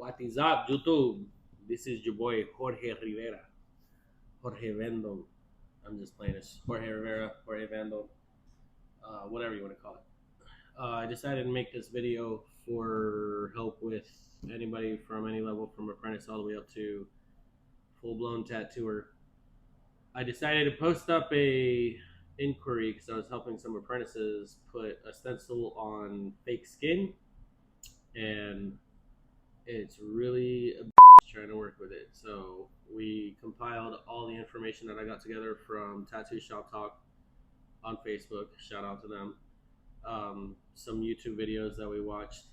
What is up, YouTube? This is your boy Jorge Rivera. Jorge Vendo. I'm just playing this. Jorge Rivera, Jorge Vendo, whatever you want to call it. I decided to make this video for help with anybody from any level, from apprentice all the way up to full-blown tattooer. I decided to post up a inquiry because I was helping some apprentices put a stencil on fake skin, and it's really a trying to work with it. So we compiled all the information that I got together from Tattoo Shop Talk on Facebook. Shout out to them. Some YouTube videos that we watched,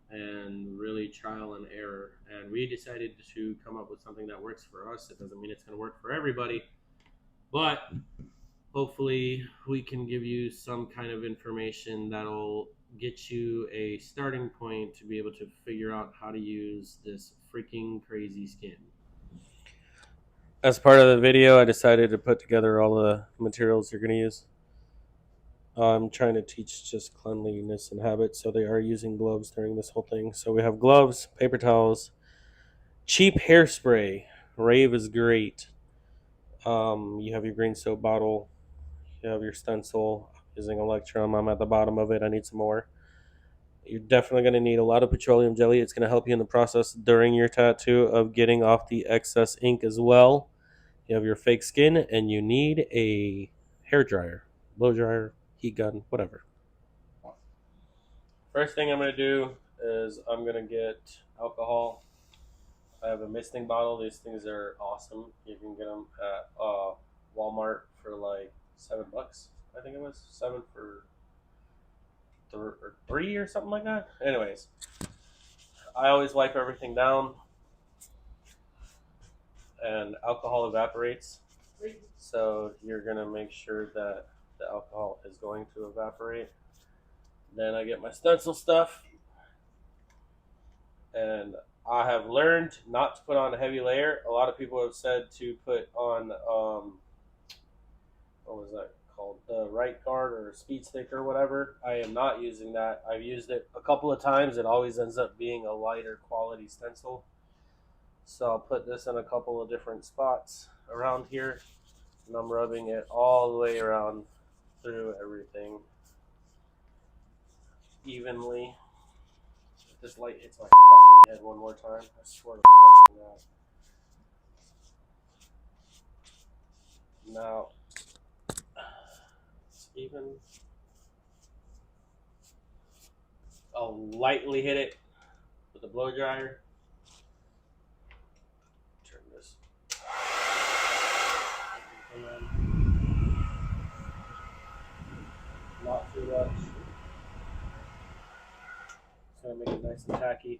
and really trial and error. And we decided to come up with something that works for us. It doesn't mean it's going to work for everybody, but hopefully we can give you some kind of information that'll get you a starting point to be able to figure out how to use this freaking crazy skin. As part of the video, I decided to put together all the materials you're going to use. I'm trying to teach just cleanliness and habits, so they are using gloves during this whole thing. So we have gloves, paper towels, cheap hairspray. Rave is great. You have your green soap bottle. You have your stencil. Using Electrum. I'm at the bottom of it. I need some more. You're definitely going to need a lot of petroleum jelly. It's going to help you in the process during your tattoo of getting off the excess ink as well. You have your fake skin, and you need a hair dryer, blow dryer, heat gun, whatever. First thing I'm going to do is I'm going to get alcohol. I have a misting bottle. These things are awesome. You can get them at Walmart for like $7. I think it was 7 for 3 or something like that. Anyways, I always wipe everything down, and alcohol evaporates. So you're gonna make sure that the alcohol is going to evaporate. Then I get my stencil stuff, and I have learned not to put on a heavy layer. A lot of people have said to put on what was that called, the right guard or speed stick or whatever. I am not using that. I've used it a couple of times. It always ends up being a lighter quality stencil. So I'll put this in a couple of different spots around here, and I'm rubbing it all the way around through everything evenly. If this light hits my fucking head one more time, I swear to fucking God. Now, it's even. I'll lightly hit it with the blow dryer. Turn this. Not too much. It's gonna make it nice and tacky,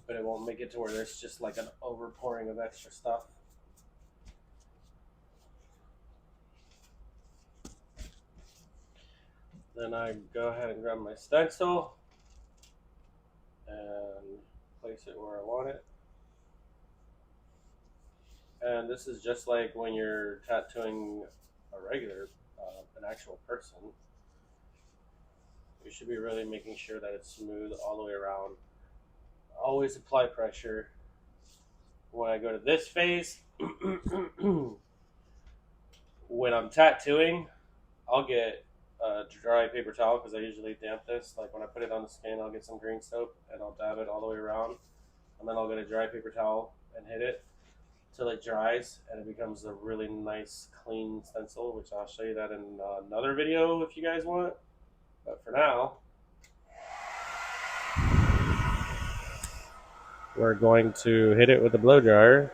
but it won't make it to where there's just like an overpouring of extra stuff. Then I go ahead and grab my stencil and place it where I want it. And this is just like when you're tattooing a regular, an actual person. You should be really making sure that it's smooth all the way around. Always apply pressure. When I go to this phase, when I'm tattooing, I'll get a dry paper towel because I usually damp this. Like when I put it on the skin, I'll get some green soap and I'll dab it all the way around. And then I'll get a dry paper towel and hit it till it dries and it becomes a really nice clean stencil, which I'll show you that in another video if you guys want. But for now, we're going to hit it with a blow dryer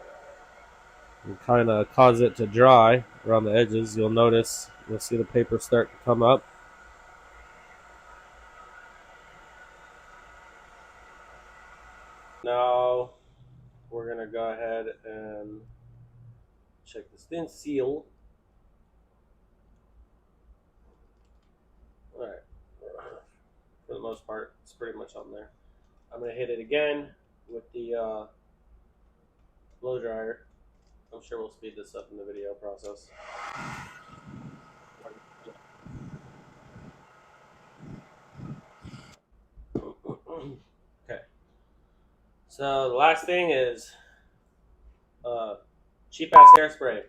and kind of cause it to dry around the edges. You'll notice, you'll see the paper start to come up. Now we're going to go ahead and check the stencil. Alright, for the most part, it's pretty much on there. I'm going to hit it again with the blow dryer. I'm sure we'll speed this up in the video process. Okay. So the last thing is cheap ass hairspray.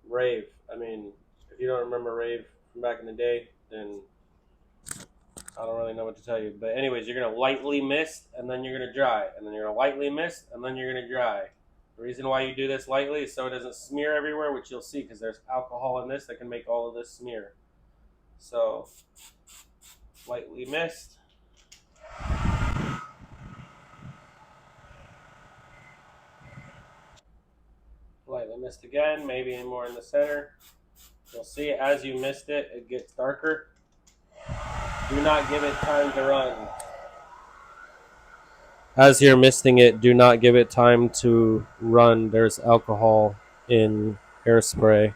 Rave. I mean, if you don't remember Rave from back in the day, then I don't really know what to tell you. But anyways, you're gonna lightly mist and then you're gonna dry. And then you're gonna lightly mist and then you're gonna dry. The reason why you do this lightly is so it doesn't smear everywhere, which you'll see because there's alcohol in this that can make all of this smear. So lightly mist. Lightly mist again, maybe more in the center. You'll see as you mist it, it gets darker. Do not give it time to run. As you're misting it, do not give it time to run. There's alcohol in hairspray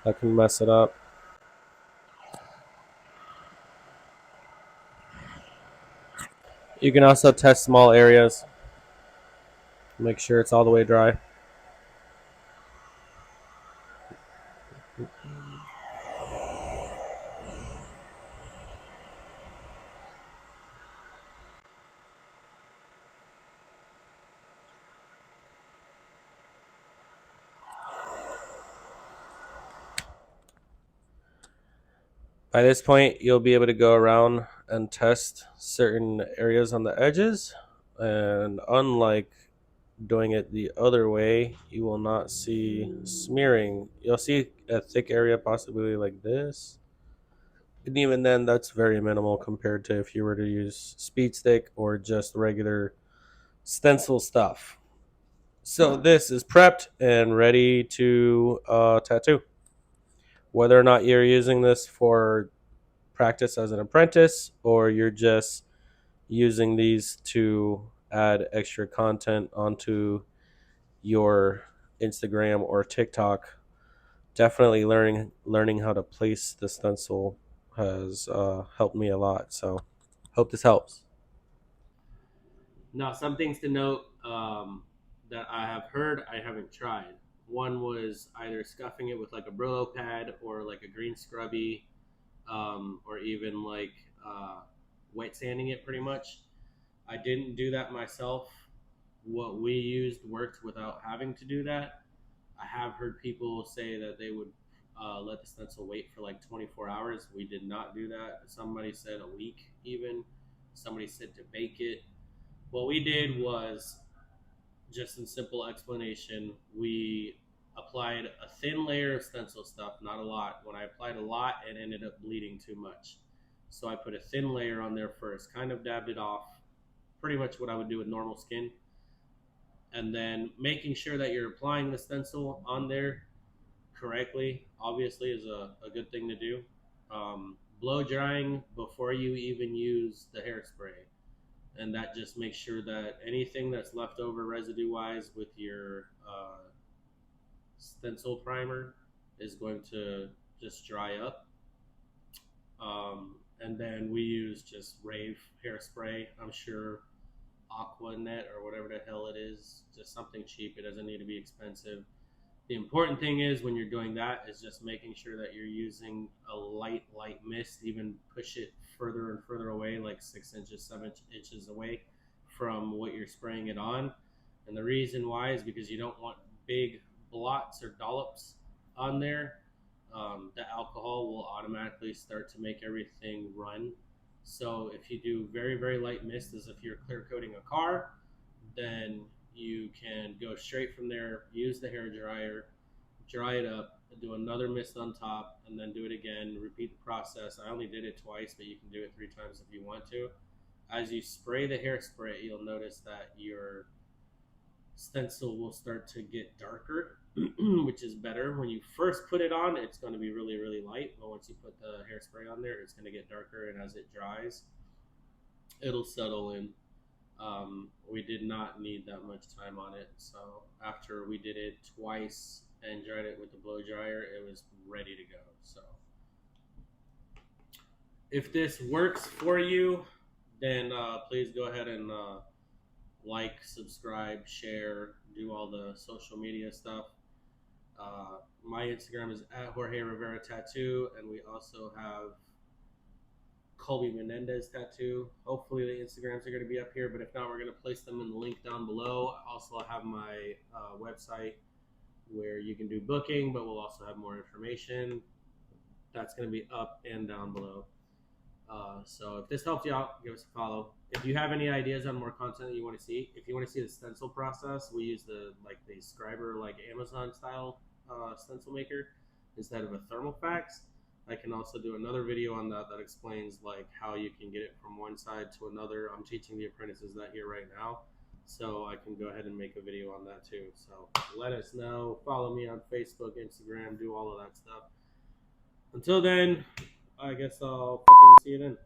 that can mess it up. You can also test small areas. Make sure it's all the way dry. By this point, you'll be able to go around and test certain areas on the edges. And unlike doing it the other way, you will not see smearing. You'll see a thick area possibly like this. And even then, that's very minimal compared to if you were to use speed stick or just regular stencil stuff. So this is prepped and ready to tattoo. Whether or not you're using this for practice as an apprentice or you're just using these to add extra content onto your Instagram or TikTok, definitely learning how to place the stencil has helped me a lot. So hope this helps. Now, some things to note that I have heard, I haven't tried. One was either scuffing it with like a Brillo pad or like a green scrubby, or even like wet sanding it pretty much. I didn't do that myself. What we used worked without having to do that. I have heard people say that they would let the stencil wait for like 24 hours. We did not do that. Somebody said a week even. Somebody said to bake it. What we did was, just in simple explanation, we applied a thin layer of stencil stuff, not a lot. When I applied a lot, it ended up bleeding too much. So I put a thin layer on there first, kind of dabbed it off, pretty much what I would do with normal skin. And then making sure that you're applying the stencil on there correctly, obviously, is a good thing to do. Blow drying before you even use the hairspray. And that just makes sure that anything that's left over residue wise with your stencil primer is going to just dry up. And then we use just Rave hairspray. I'm sure Aqua Net or whatever the hell it is, just something cheap. It doesn't need to be expensive. The important thing is when you're doing that is just making sure that you're using a light mist. Even push it further and further away, like 6 inches, 7 inches away from what you're spraying it on. And the reason why is because you don't want big blots or dollops on there. The alcohol will automatically start to make everything run. So if you do very, very light mist, as if you're clear coating a car, then you can go straight from there, use the hair dryer, dry it up, do another mist on top, and then do it again. Repeat the process. I only did it twice, but you can do it 3 times if you want to. As you spray the hairspray, you'll notice that your stencil will start to get darker, which is better. When you first put it on, it's going to be really, really light, but once you put the hairspray on there, it's going to get darker, and as it dries, it'll settle in. We did not need that much time on it, so after we did it twice and dried it with the blow dryer, it was ready to go. So if this works for you, then please go ahead and like, subscribe, share, do all the social media stuff. My Instagram is at Jorge Rivera Tattoo, and we also have Colby Menendez tattoo. Hopefully the Instagrams are going to be up here, but if not, we're going to place them in the link down below. Also, I have my website where you can do booking, but we'll also have more information. That's going to be up and down below. So if this helped you out, give us a follow. If you have any ideas on more content that you want to see, if you want to see the stencil process, we use the Scriber, like Amazon style stencil maker instead of a thermofax. I can also do another video on that that explains like how you can get it from one side to another. I'm teaching the apprentices that here right now, so I can go ahead and make a video on that too. So let us know. Follow me on Facebook, Instagram, do all of that stuff. Until then, I guess I'll fucking see you then.